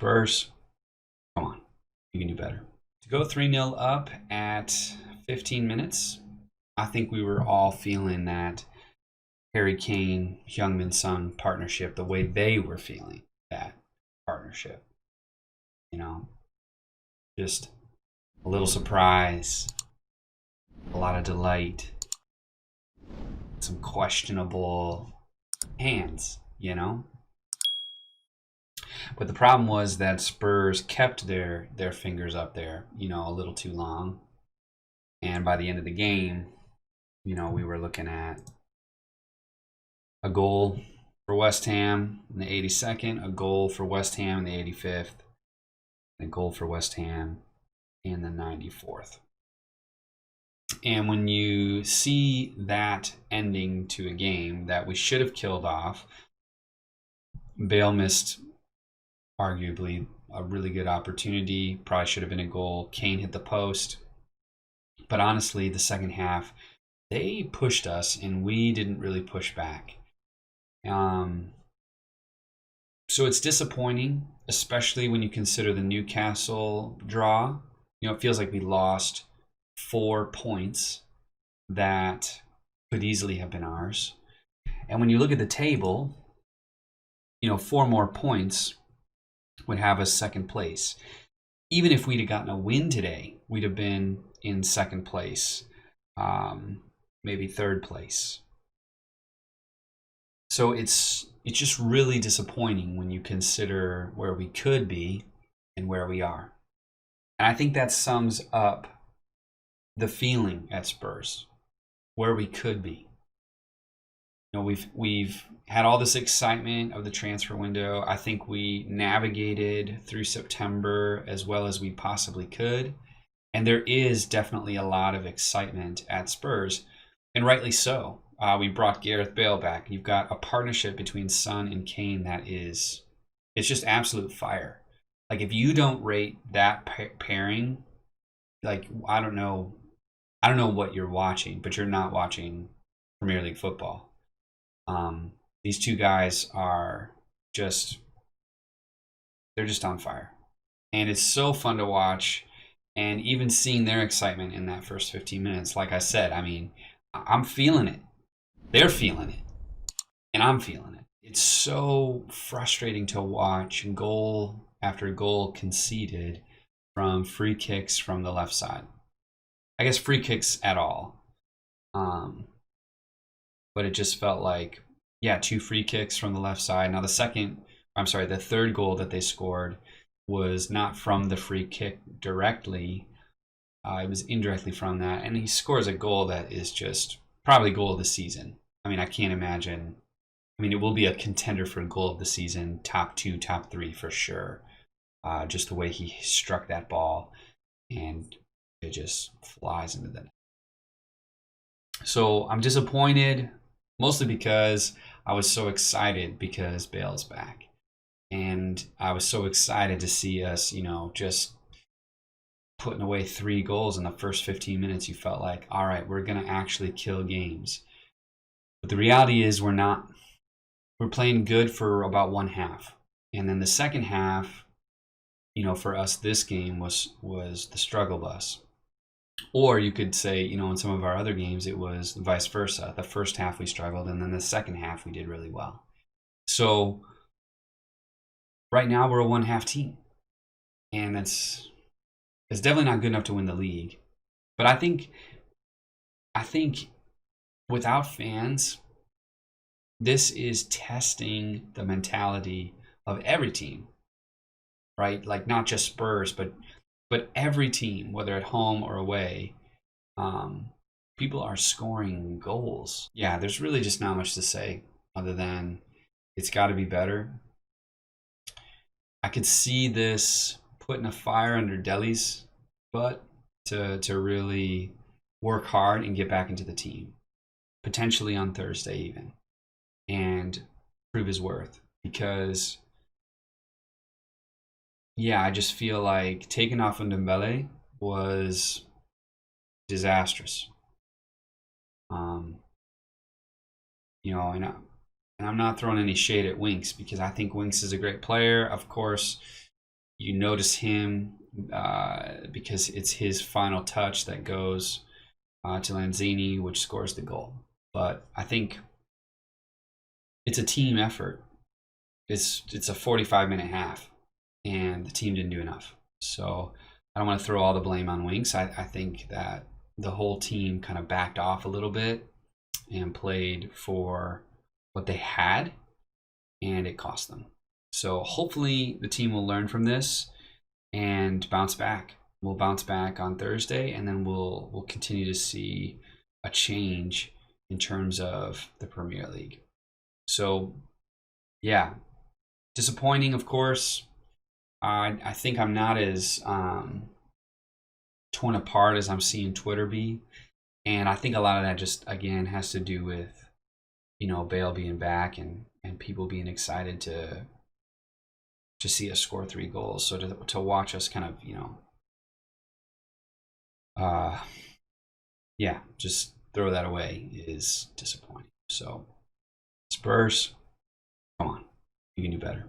Spurs, come on, you can do better. To go 3-0 up at 15 minutes, I think we were all feeling that Harry Kane, Heung-min Son partnership, the way they were feeling that partnership. You know, just a little surprise, a lot of delight, some questionable hands, you know? But the problem was that Spurs kept their fingers up there, a little too long. And by the end of the game, we were looking at a goal for West Ham in the 82nd, a goal for West Ham in the 85th, and a goal for West Ham in the 94th. And when you see that ending to a game that we should have killed off, Bale missed arguably a really good opportunity. Probably should have been a goal. Kane hit the post. But honestly, the second half, they pushed us and we didn't really push back. So it's disappointing, especially when you consider the Newcastle draw. It feels like we lost 4 points that could easily have been ours. And when you look at the table, 4 more points would have us second place. Even if we'd have gotten a win today, we'd have been in second place, maybe third place. So it's just really disappointing when you consider where we could be and where we are. And I think that sums up the feeling at Spurs, where we could be. We've had all this excitement of the transfer window. I think we navigated through September as well as we possibly could. And there is definitely a lot of excitement at Spurs, and rightly so. We brought Gareth Bale back. You've got a partnership between Son and Kane it's just absolute fire. Like, if you don't rate that pairing, like, I don't know what you're watching, but you're not watching Premier League football. These two guys are they're just on fire. And it's so fun to watch. And even seeing their excitement in that first 15 minutes, like I said, I'm feeling it. They're feeling it. And I'm feeling it. It's so frustrating to watch goal after goal conceded from free kicks from the left side. I guess free kicks at all. But it just felt like, 2 free kicks from the left side. Now the third goal that they scored was not from the free kick directly. It was indirectly from that. And he scores a goal that is just probably goal of the season. I can't imagine. It will be a contender for goal of the season, top 2, top 3 for sure. Just the way he struck that ball, and it just flies into the net. So I'm disappointed, mostly because I was so excited because Bale's back. And I was so excited to see us, just putting away 3 goals in the first 15 minutes. You felt like, all right, we're going to actually kill games. But the reality is we're not. We're playing good for about one half. And then the second half, for us, this game was the struggle bus. Or you could say, in some of our other games, it was vice versa. The first half we struggled, and then the second half we did really well. So right now we're a one-half team. And it's definitely not good enough to win the league. But I think without fans, this is testing the mentality of every team, right? Like, not just Spurs, but every team, whether at home or away. People are scoring goals. Yeah, there's really just not much to say other than it's got to be better. I could see this putting a fire under Dele's butt to really work hard and get back into the team, potentially on Thursday even, and prove his worth. Because, I just feel like taking off Ndombele was disastrous. And I'm not throwing any shade at Winks, because I think Winks is a great player. Of course, you notice him because it's his final touch that goes to Lanzini, which scores the goal. But I think it's a team effort. It's a 45-minute half, and the team didn't do enough. So I don't want to throw all the blame on Winks. I think that the whole team kind of backed off a little bit and played for what they had, and it cost them. So hopefully the team will learn from this and bounce back. We'll bounce back on Thursday, and then we'll continue to see a change in terms of the Premier League. So, yeah, disappointing, of course. I think I'm not as torn apart as I'm seeing Twitter be, and I think a lot of that just again has to do with Bale being back and people being excited to see us score 3 goals. So to watch us kind of just throw that away is disappointing. So Spurs, come on, you can do better.